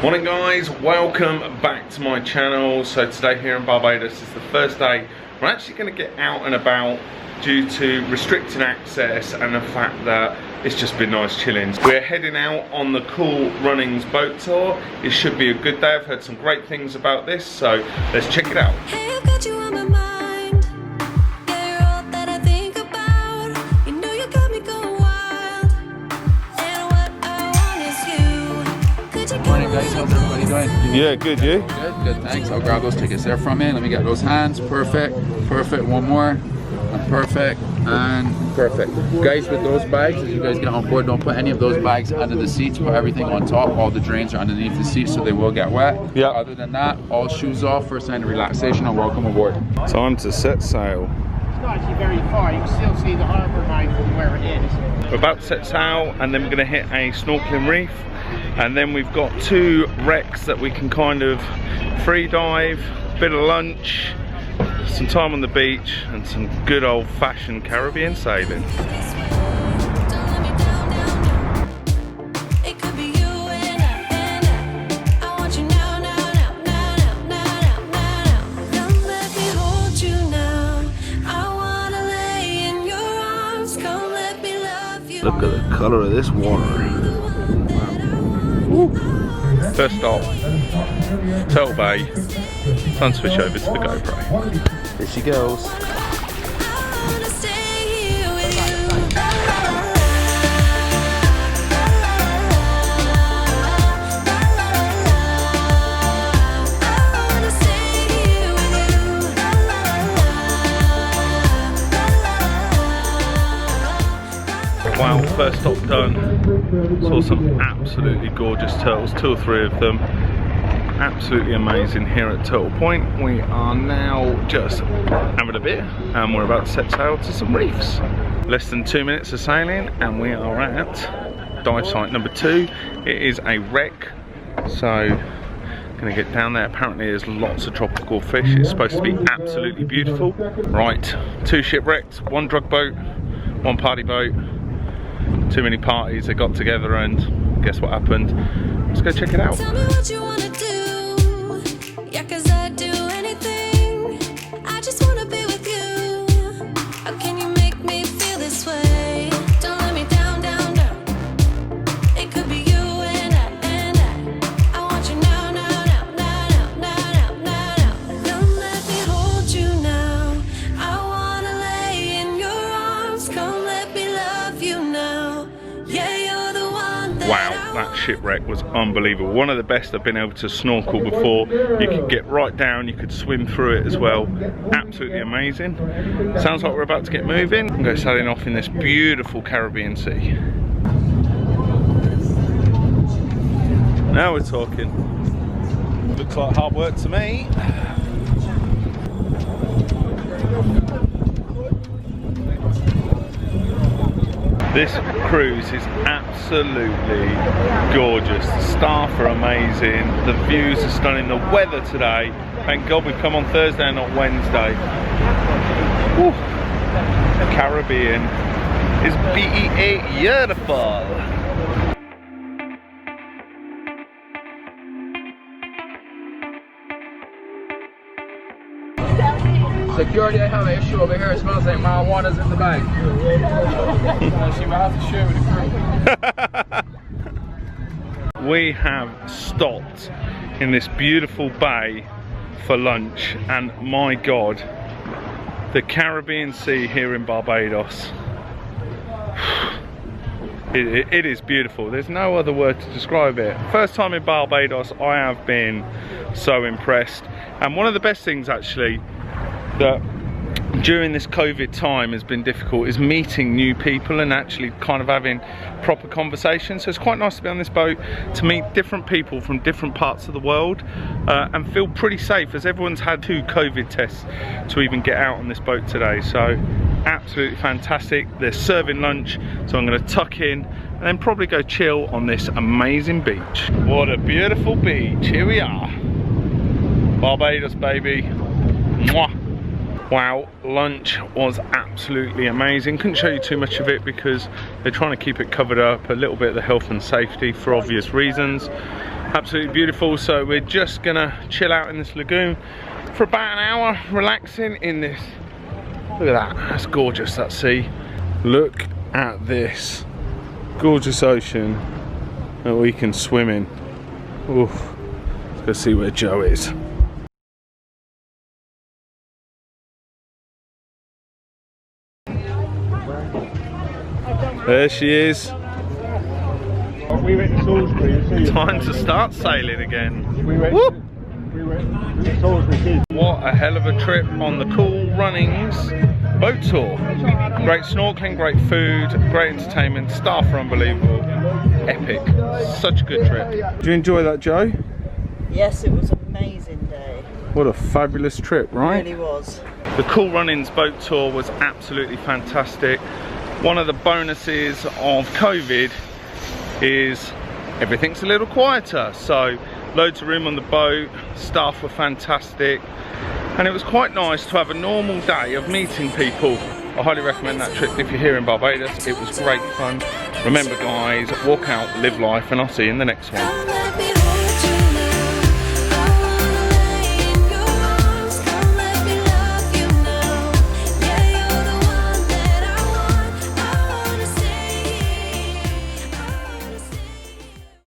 Morning guys, welcome back to my channel. So today here in Barbados is the first day we're actually going to get out and about due to restricted access and the fact that it's just been nice chilling. We're heading out on the Cool Runnings boat tour. It should be a good day. I've heard some great things about this, so let's check it out. Hey, I've got you on my mind. Yeah, you're all that I think about. You know you got me going wild. And what I want is you. Could you Morning guys, how's everybody doing? Yeah, good, you? Good, thanks. I'll grab those tickets there from you. Let me get those hands. Perfect, one more. And perfect, and perfect. Guys, with those bags, as you guys get on board, don't put any of those bags under the seats. Put everything on top. All the drains are underneath the seats, so they will get wet. Yeah. Other than that, all shoes off for a sign of relaxation and welcome aboard. Time to set sail. It's not actually very far. You can still see the harbour right from where it is. We're about to set sail and then we're going to hit a snorkeling reef, and then we've got 2 wrecks that we can kind of free dive, bit of lunch, some time on the beach and some good old-fashioned Caribbean sailing. Don't let me down, down, down. It could be you and I want you now, now, now, now, now, now, now. Come let me hold you now. I wanna lay in your arms. Come let me love you. Look at the colour of this water. Woo. First stop, Turtle Bay. Time to switch over to the GoPro. Here she goes. I wanna stay here with you. I wanna stay here with you. Wow, first stop done. Saw some absolutely gorgeous turtles, 2 or 3 of them. Absolutely amazing here at Turtle Point. We are now just having a beer and we're about to set sail to some reefs. Less than 2 minutes of sailing and we are at dive site number 2. It is a wreck, so gonna get down there. Apparently there's lots of tropical fish. It's supposed to be absolutely beautiful. Right, 2 shipwrecks, 1 drug boat, 1 party boat. Too many parties. They got together and guess what happened? Let's go check it out. Tell me what you wanna do. Yeah, 'cause I'd do anything. I just wanna be with you. How can you make me feel this way? Don't let me down, down, down. It could be you and I want you now, now, now, now, now, now, now, now. Come let me hold you now. I wanna lay in your arms. Come let me love you now. Yeah, you're the one that Wow, that shipwreck was unbelievable. One of the best I've been able to snorkel before. You could get right down, you could swim through it as well. Absolutely amazing. Sounds like we're about to get moving. I'm going to go sailing off in this beautiful Caribbean sea. Now we're talking. Looks like hard work to me. This cruise is absolutely gorgeous. The staff are amazing. The views are stunning. The weather today, thank God we've come on Thursday and not Wednesday. Woo. The Caribbean is beautiful. Security, I have an issue over here. It smells like marijuana's in the bag. She will have to share with the crew. We have stopped in this beautiful bay for lunch, and my God, the Caribbean Sea here in Barbados. It is beautiful. There's no other word to describe it. First time in Barbados, I have been so impressed. And one of the best things actually that during this COVID time has been difficult is meeting new people and actually kind of having proper conversations. So it's quite nice to be on this boat to meet different people from different parts of the world and feel pretty safe, as everyone's had 2 COVID tests to even get out on this boat today. So absolutely fantastic. They're serving lunch, so I'm going to tuck in and then probably go chill on this amazing beach. What a beautiful beach. Here we are. Barbados, baby. Mwah. Wow, lunch was absolutely amazing. Couldn't show you too much of it because they're trying to keep it covered up, a little bit of the health and safety for obvious reasons. Absolutely beautiful. So we're just gonna chill out in this lagoon for about an hour, relaxing in this. Look at that, that's gorgeous, that sea. Look at this gorgeous ocean that we can swim in. Oof. Let's go see where Jo is. There she is. We went to Salisbury. Time to start sailing again. We went to Salisbury. What a hell of a trip on the Cool Runnings boat tour. Great snorkeling, great food, great entertainment, staff are unbelievable. Epic. Such a good trip. Did you enjoy that, Jo? Yes, it was an amazing day. What a fabulous trip, right? It really was. The Cool Runnings boat tour was absolutely fantastic. One of the bonuses of COVID is everything's a little quieter, so loads of room on the boat, staff were fantastic, and it was quite nice to have a normal day of meeting people. I highly recommend that trip if you're here in Barbados. It was great fun. Remember guys, walk out, live life, and I'll see you in the next one.